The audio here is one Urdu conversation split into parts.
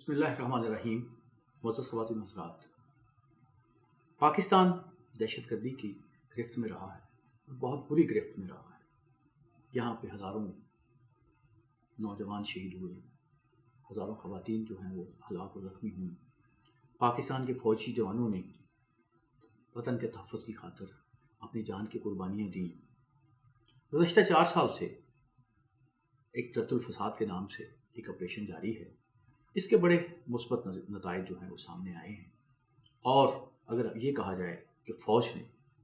بسم اللہ الرحمن الرحیم. معزز خواتین و حضرات، پاکستان دہشت گردی کی گرفت میں رہا ہے، بہت بری گرفت میں رہا ہے. یہاں پہ ہزاروں نوجوان شہید ہوئے، ہزاروں خواتین جو ہیں وہ ہلاک و زخمی ہوئیں. پاکستان کے فوجی جوانوں نے وطن کے تحفظ کی خاطر اپنی جان کی قربانیاں دیں. گزشتہ 4 سال سے ایک رد الفساد کے نام سے ایک آپریشن جاری ہے. اس کے بڑے مثبت نتائج جو ہیں وہ سامنے آئے ہیں، اور اگر یہ کہا جائے کہ فوج نے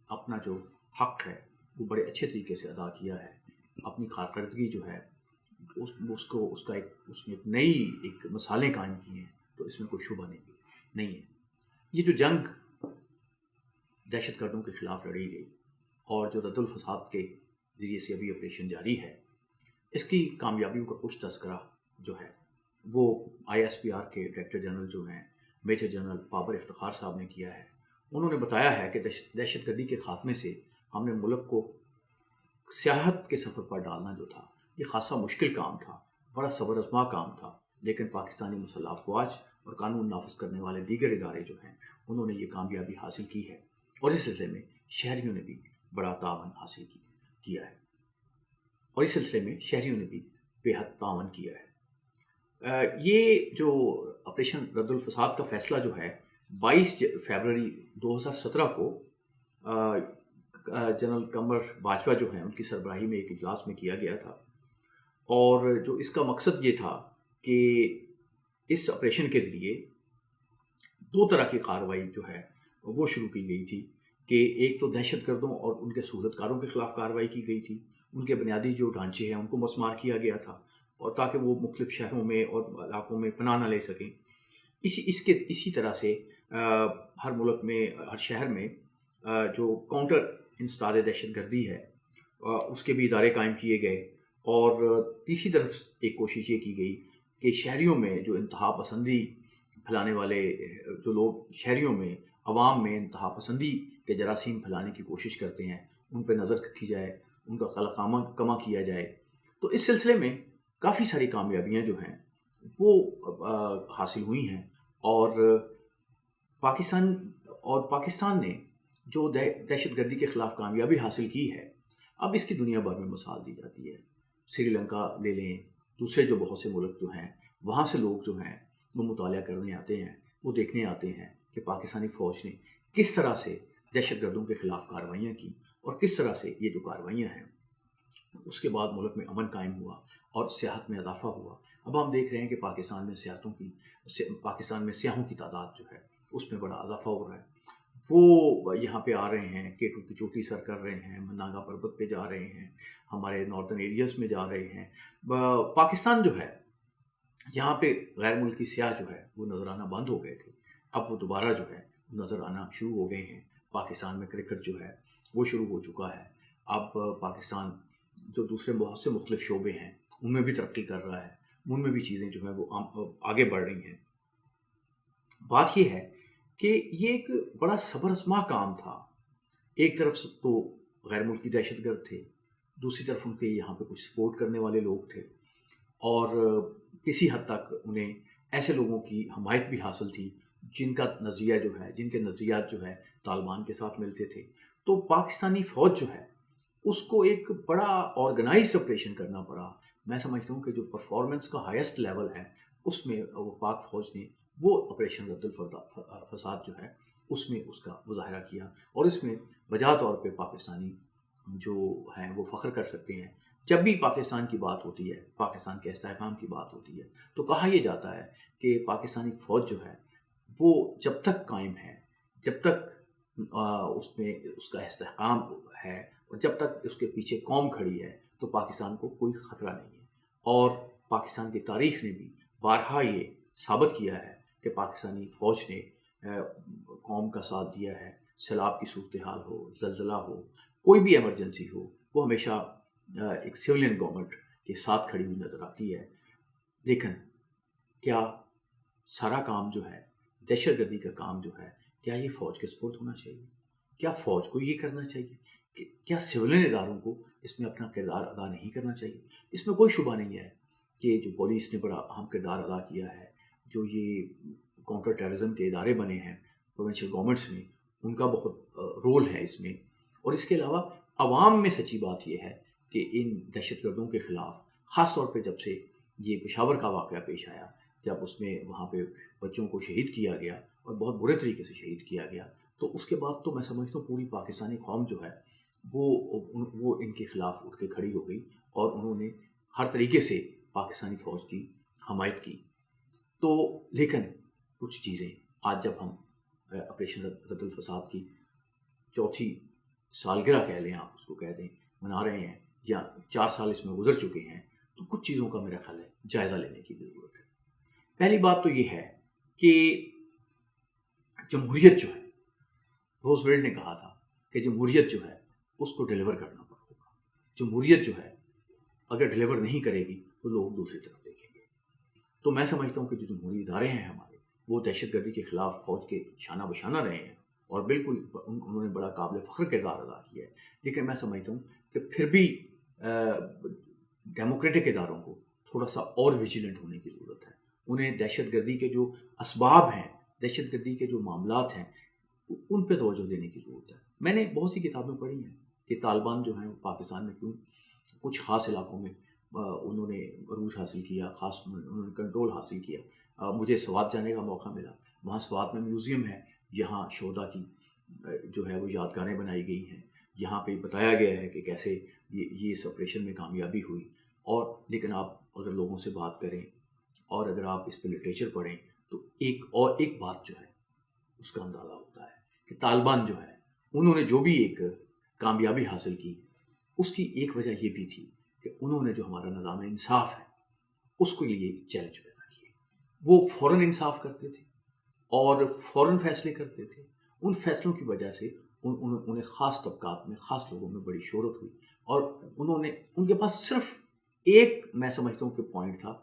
اپنا جو حق ہے وہ بڑے اچھے طریقے سے ادا کیا ہے، اپنی کارکردگی جو ہے اس میں ایک نئی مثالیں قائم کی ہیں، تو اس میں کوئی شبہ نہیں ہے. یہ جو جنگ دہشت گردوں کے خلاف لڑی گئی اور جو رد الفساد کے ذریعے سے ابھی آپریشن جاری ہے، اس کی کامیابیوں کا کچھ تذکرہ جو ہے وہ ISPR کے ڈائریکٹر جنرل جو ہیں میجر جنرل بابر افتخار صاحب نے کیا ہے. انہوں نے بتایا ہے کہ دہشت گردی کے خاتمے سے ہم نے ملک کو سیاحت کے سفر پر ڈالنا جو تھا، یہ خاصا مشکل کام تھا، بڑا صبر آزما کام تھا. لیکن پاکستانی مسلح افواج اور قانون نافذ کرنے والے دیگر ادارے جو ہیں انہوں نے یہ کامیابی حاصل کی ہے، اور اس سلسلے میں شہریوں نے بھی بڑا تعاون حاصل کیا ہے، اور اس سلسلے میں شہریوں نے بھی بے حد تعاون کیا ہے. یہ جو آپریشن رد الفساد کا فیصلہ جو ہے 22 فروری 2017 کو جنرل قمر باجوہ جو ہیں ان کی سربراہی میں ایک اجلاس میں کیا گیا تھا. اور جو اس کا مقصد یہ تھا کہ اس آپریشن کے ذریعے 2 طرح کی کارروائی جو ہے وہ شروع کی گئی تھی. کہ ایک تو دہشت گردوں اور ان کے صورت کاروں کے خلاف کارروائی کی گئی تھی، ان کے بنیادی جو ڈھانچے ہیں ان کو مسمار کیا گیا تھا، اور تاکہ وہ مختلف شہروں میں اور علاقوں میں پناہ نہ لے سکیں. اسی طرح سے ہر ملک میں، ہر شہر میں جو کاؤنٹر انسداد دہشت گردی ہے اس کے بھی ادارے قائم کیے گئے. اور تیسری طرف ایک کوشش یہ کی گئی کہ شہریوں میں جو انتہا پسندی پھیلانے والے جو لوگ شہریوں میں، عوام میں انتہا پسندی کے جراثیم پھیلانے کی کوشش کرتے ہیں، ان پہ نظر رکھی جائے، ان کا قلع کما کیا جائے. تو اس سلسلے میں کافی ساری کامیابیاں جو ہیں وہ حاصل ہوئی ہیں، اور پاکستان نے جو دہشت گردی کے خلاف کامیابی حاصل کی ہے، اب اس کی دنیا بھر میں مثال دی جاتی ہے. سری لنکا لے لیں، دوسرے جو بہت سے ملک جو ہیں وہاں سے لوگ جو ہیں وہ مطالعہ کرنے آتے ہیں، وہ دیکھنے آتے ہیں کہ پاکستانی فوج نے کس طرح سے دہشت گردوں کے خلاف کارروائیاں کی، اور کس طرح سے یہ جو کارروائیاں ہیں اس کے بعد ملک میں امن قائم ہوا اور سیاحت میں اضافہ ہوا. اب ہم دیکھ رہے ہیں کہ پاکستان میں سیاحوں کی تعداد جو ہے اس میں بڑا اضافہ ہو رہا ہے. وہ یہاں پہ آ رہے ہیں، K2 کی چوٹی سر کر رہے ہیں، ناگا پربت پہ جا رہے ہیں، ہمارے ناردرن ایریاز میں جا رہے ہیں. پاکستان جو ہے یہاں پہ غیر ملکی سیاح جو ہے وہ نظر آنا بند ہو گئے تھے، اب وہ دوبارہ جو ہے نظر آنا شروع ہو گئے ہیں. پاکستان میں کرکٹ جو ہے وہ شروع ہو چکا ہے. اب پاکستان جو دوسرے بہت سے مختلف شعبے ہیں ان میں بھی ترقی کر رہا ہے، ان میں بھی چیزیں جو ہیں وہ آگے بڑھ رہی ہیں. بات یہ ہے کہ یہ ایک بڑا صبر آزما کام تھا. ایک طرف تو غیر ملکی دہشت گرد تھے، دوسری طرف ان کے یہاں پہ کچھ سپورٹ کرنے والے لوگ تھے، اور کسی حد تک انہیں ایسے لوگوں کی حمایت بھی حاصل تھی جن کے نظریات جو ہے طالبان کے ساتھ ملتے تھے. تو پاکستانی فوج جو ہے اس کو ایک بڑا آرگنائزڈ آپریشن کرنا پڑا. میں سمجھتا ہوں کہ جو پرفارمنس کا ہائیسٹ لیول ہے اس میں وہ پاک فوج نے وہ آپریشن رد الفساد جو ہے اس میں اس کا مظاہرہ کیا، اور اس میں بجا طور پہ پاکستانی جو ہیں وہ فخر کر سکتے ہیں. جب بھی پاکستان کی بات ہوتی ہے، پاکستان کے استحکام کی بات ہوتی ہے، تو کہا یہ جاتا ہے کہ پاکستانی فوج جو ہے وہ جب تک قائم ہے، جب تک اس میں اس کا استحکام ہے، اور جب تک اس کے پیچھے قوم کھڑی ہے، تو پاکستان کو کوئی خطرہ نہیں ہے. اور پاکستان کی تاریخ نے بھی بارہا یہ ثابت کیا ہے کہ پاکستانی فوج نے قوم کا ساتھ دیا ہے. سیلاب کی صورتحال ہو، زلزلہ ہو، کوئی بھی ایمرجنسی ہو، وہ ہمیشہ ایک سویلین گورنمنٹ کے ساتھ کھڑی ہوئی نظر آتی ہے. لیکن کیا سارا کام جو ہے، دہشت گردی کا کام جو ہے، کیا یہ فوج کے سپرد ہونا چاہیے؟ کیا فوج کو یہ کرنا چاہیے؟ کیا سویلین اداروں کو اس میں اپنا کردار ادا نہیں کرنا چاہیے؟ اس میں کوئی شبہ نہیں ہے کہ جو پولیس نے بڑا اہم کردار ادا کیا ہے، جو یہ کاؤنٹر ٹیررزم کے ادارے بنے ہیں پروونشل گورنمنٹس میں، ان کا بہت رول ہے اس میں. اور اس کے علاوہ عوام میں سچی بات یہ ہے کہ ان دہشت گردوں کے خلاف، خاص طور پہ جب سے یہ پشاور کا واقعہ پیش آیا، جب اس میں وہاں پہ بچوں کو شہید کیا گیا اور بہت برے طریقے سے شہید کیا گیا، تو اس کے بعد تو میں سمجھتا ہوں پوری پاکستانی قوم جو ہے وہ ان کے خلاف اٹھ کے کھڑی ہو گئی، اور انہوں نے ہر طریقے سے پاکستانی فوج کی حمایت کی. تو لیکن کچھ چیزیں آج جب ہم آپریشن رد الفساد کی چوتھی سالگرہ کہہ لیں، آپ اس کو کہہ دیں، منا رہے ہیں، یا 4 سال اس میں گزر چکے ہیں، تو کچھ چیزوں کا میرا خیال ہے جائزہ لینے کی ضرورت ہے. پہلی بات تو یہ ہے کہ جمہوریت جو ہے، روزویلٹ نے کہا تھا کہ جمہوریت جو ہے اس کو ڈیلیور کرنا ہوگا. جمہوریت جو ہے اگر ڈیلیور نہیں کرے گی تو لوگ دوسری طرف دیکھیں گے. تو میں سمجھتا ہوں کہ جو جمہوری ادارے ہیں ہمارے، وہ دہشت گردی کے خلاف فوج کے شانہ بشانہ رہے ہیں، اور بالکل انہوں نے بڑا قابل فخر کردار ادا کیا ہے. لیکن میں سمجھتا ہوں کہ پھر بھی ڈیموکریٹک اداروں کو تھوڑا سا اور ویجیلنٹ ہونے کی ضرورت ہے. انہیں دہشت گردی کے جو اسباب ہیں، دہشت گردی کے جو معاملات ہیں، ان پہ توجہ دینے کی ضرورت ہے. میں نے بہت سی کتابیں پڑھی ہیں کہ طالبان جو ہیں وہ پاکستان میں کیوں کچھ خاص علاقوں میں انہوں نے عروج حاصل کیا، خاص انہوں نے کنٹرول حاصل کیا. مجھے سوات جانے کا موقع ملا، وہاں سوات میں میوزیم ہے، یہاں شہداء کی جو ہے وہ یادگاریں بنائی گئی ہیں. یہاں پہ بتایا گیا ہے کہ کیسے یہ اس آپریشن میں کامیابی ہوئی. اور لیکن آپ اگر لوگوں سے بات کریں اور اگر آپ اس پہ لٹریچر پڑھیں تو ایک بات جو ہے اس کا اندازہ ہوتا ہے کہ طالبان جو ہے انہوں نے جو بھی ایک کامیابی حاصل کی، اس کی ایک وجہ یہ بھی تھی کہ انہوں نے جو ہمارا نظام انصاف ہے اس کے لیے چیلنج پیدا کیے. وہ فوراً انصاف کرتے تھے اور فوراً فیصلے کرتے تھے. ان فیصلوں کی وجہ سے انہیں خاص طبقات میں، خاص لوگوں میں بڑی شہرت ہوئی. اور ان کے پاس صرف ایک، میں سمجھتا ہوں کہ پوائنٹ تھا،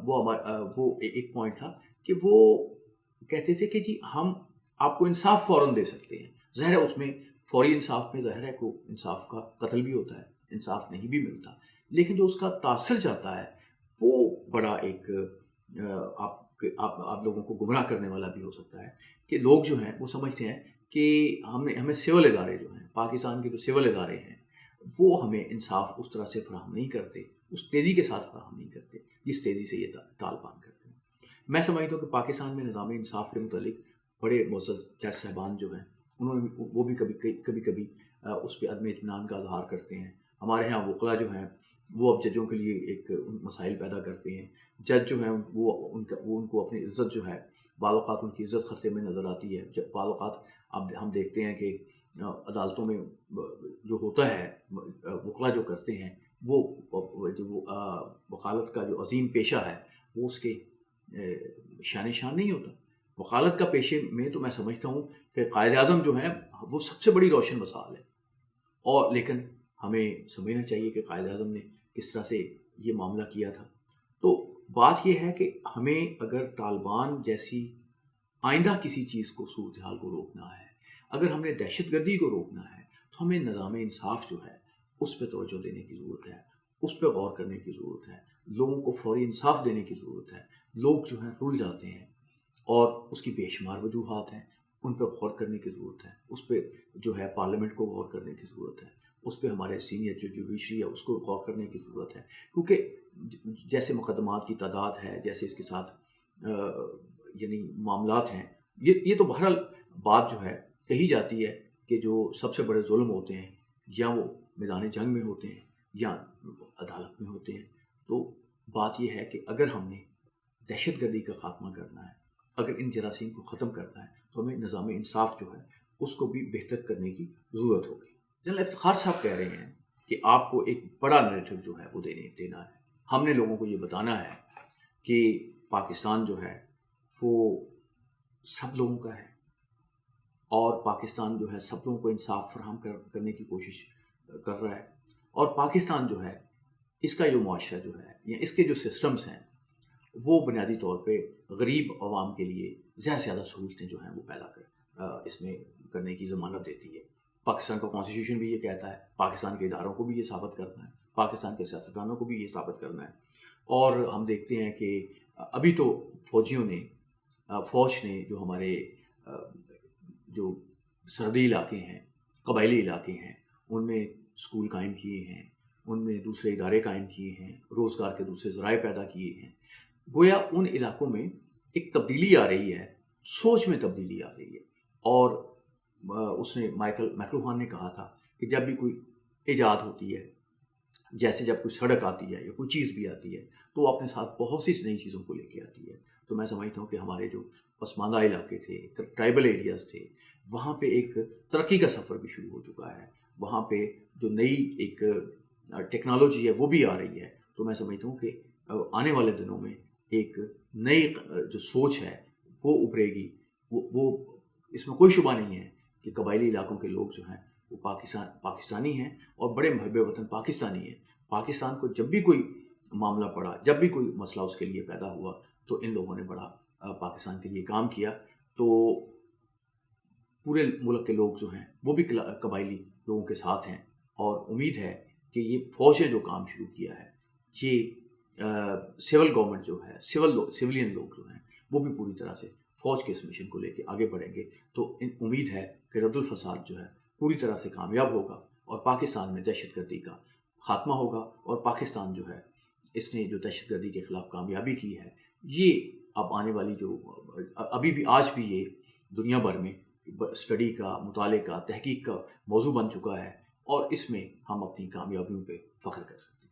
وہ ایک پوائنٹ تھا کہ وہ کہتے تھے کہ جی ہم آپ کو انصاف فوراً دے سکتے ہیں. ظاہر ہے اس میں فوری انصاف میں ظاہر ہے کو انصاف کا قتل بھی ہوتا ہے، انصاف نہیں بھی ملتا، لیکن جو اس کا تاثر جاتا ہے وہ بڑا ایک آپ لوگوں کو گمراہ کرنے والا بھی ہو سکتا ہے. کہ لوگ جو ہیں وہ سمجھتے ہیں کہ ہمیں سول ادارے جو ہیں، پاکستان کے جو سول ادارے ہیں، وہ ہمیں انصاف اس طرح سے فراہم نہیں کرتے، اس تیزی کے ساتھ فراہم نہیں کرتے جس تیزی سے یہ طالبان کرتے ہیں. میں سمجھتا ہوں کہ پاکستان میں نظام انصاف کے متعلق بڑے معزز جج صاحبان جو ہیں، انہوں نے وہ بھی کبھی اس پہ عدم اطمینان کا اظہار کرتے ہیں. ہمارے ہاں وکلاء جو ہیں وہ اب ججوں کے لیے ایک مسائل پیدا کرتے ہیں. جج جو ہیں وہ ان کو اپنی عزت جو ہے، بعض اوقات ان کی عزت خطرے میں نظر آتی ہے. جب بعض اوقات اب ہم دیکھتے ہیں کہ عدالتوں میں جو ہوتا ہے، وکلاء جو کرتے ہیں، وہ وکالت کا جو عظیم پیشہ ہے وہ اس کے شان نہیں ہوتا. وکالت کا پیشے میں تو میں سمجھتا ہوں کہ قائد اعظم جو ہیں وہ سب سے بڑی روشن مثال ہے. اور لیکن ہمیں سمجھنا چاہیے کہ قائد اعظم نے کس طرح سے یہ معاملہ کیا تھا. تو بات یہ ہے کہ ہمیں اگر طالبان جیسی آئندہ کسی چیز کو، صورتحال کو روکنا ہے، اگر ہم نے دہشت گردی کو روکنا ہے، تو ہمیں نظام انصاف جو ہے اس پہ توجہ دینے کی ضرورت ہے، اس پہ غور کرنے کی ضرورت ہے. لوگوں کو فوری انصاف دینے کی ضرورت ہے. لوگ جو ہیں رول جاتے ہیں اور اس کی بے شمار وجوہات ہیں، ان پہ غور کرنے کی ضرورت ہے. اس پہ جو ہے پارلیمنٹ کو غور کرنے کی ضرورت ہے. اس پہ ہمارے سینئر جو جوڈیشری ہے اس کو غور کرنے کی ضرورت ہے. کیونکہ جیسے مقدمات کی تعداد ہے، جیسے اس کے ساتھ یعنی معاملات ہیں، یہ تو بہرحال بات جو ہے کہی جاتی ہے کہ جو سب سے بڑے ظلم ہوتے ہیں یا وہ میدان جنگ میں ہوتے ہیں یا عدالت میں ہوتے ہیں. تو بات یہ ہے کہ اگر ہم نے دہشت گردی کا خاتمہ کرنا ہے، اگر ان جراثیم کو ختم کرنا ہے، تو ہمیں نظام انصاف جو ہے اس کو بھی بہتر کرنے کی ضرورت ہوگی. جنرل افتخار صاحب کہہ رہے ہیں کہ آپ کو ایک بڑا نیریٹو جو ہے وہ دینا ہے. ہم نے لوگوں کو یہ بتانا ہے کہ پاکستان جو ہے وہ سب لوگوں کا ہے، اور پاکستان جو ہے سب لوگوں کو انصاف فراہم کرنے کی کوشش کر رہا ہے. اور پاکستان جو ہے اس کا جو معاشرہ جو ہے یا اس کے جو سسٹمز ہیں وہ بنیادی طور پہ غریب عوام کے لیے زیادہ سے زیادہ سہولتیں جو ہیں وہ پیدا اس میں کرنے کی ضمانت دیتی ہے. پاکستان کا کانسٹیٹیوشن بھی یہ کہتا ہے، پاکستان کے اداروں کو بھی یہ ثابت کرنا ہے، پاکستان کے سیاستدانوں کو بھی یہ ثابت کرنا ہے. اور ہم دیکھتے ہیں کہ ابھی تو فوجیوں نے فوج نے جو ہمارے جو سرحدی علاقے ہیں، قبائلی علاقے ہیں، ان میں اسکول قائم کیے ہیں، ان میں دوسرے ادارے قائم کیے ہیں، روزگار کے دوسرے ذرائع پیدا کیے ہیں. گویا ان علاقوں میں ایک تبدیلی آ رہی ہے، سوچ میں تبدیلی آ رہی ہے. اور اس نے مائیکل میکلوہان نے کہا تھا کہ جب بھی کوئی ایجاد ہوتی ہے، جیسے جب کوئی سڑک آتی ہے یا کوئی چیز بھی آتی ہے، تو وہ اپنے ساتھ بہت سی نئی چیزوں کو لے کے آتی ہے. تو میں سمجھتا ہوں کہ ہمارے جو پسماندہ علاقے تھے، ٹرائبل ایریاز تھے، وہاں پہ ایک ترقی کا سفر بھی شروع ہو چکا ہے. وہاں پہ جو نئی ایک ٹیکنالوجی ہے وہ بھی آ رہی ہے. تو میں سمجھتا ہوں کہ آنے والے دنوں میں ایک نئی جو سوچ ہے وہ ابھرے گی. وہ اس میں کوئی شبہ نہیں ہے کہ قبائلی علاقوں کے لوگ جو ہیں وہ پاکستانی ہیں اور بڑے محب وطن پاکستانی ہیں. پاکستان کو جب بھی کوئی معاملہ پڑا، جب بھی کوئی مسئلہ اس کے لیے پیدا ہوا، تو ان لوگوں نے بڑا پاکستان کے لیے کام کیا. تو پورے ملک کے لوگ جو ہیں وہ بھی قبائلی لوگوں کے ساتھ ہیں، اور امید ہے کہ یہ فوج نے جو کام شروع کیا ہے، یہ سول گورنمنٹ جو ہے، سولین لوگ جو ہیں وہ بھی پوری طرح سے فوج کے اس مشن کو لے کے آگے بڑھیں گے. تو امید ہے کہ رد الفساد جو ہے پوری طرح سے کامیاب ہوگا، اور پاکستان میں دہشت گردی کا خاتمہ ہوگا. اور پاکستان جو ہے، اس نے جو دہشت گردی کے خلاف کامیابی کی ہے، یہ اب آنے والی جو ابھی بھی آج بھی یہ دنیا بھر میں اسٹڈی کا، مطالعے کا، تحقیق کا موضوع بن چکا ہے، اور اس میں ہم اپنی کامیابیوں پہ فخر کر سکتے ہیں.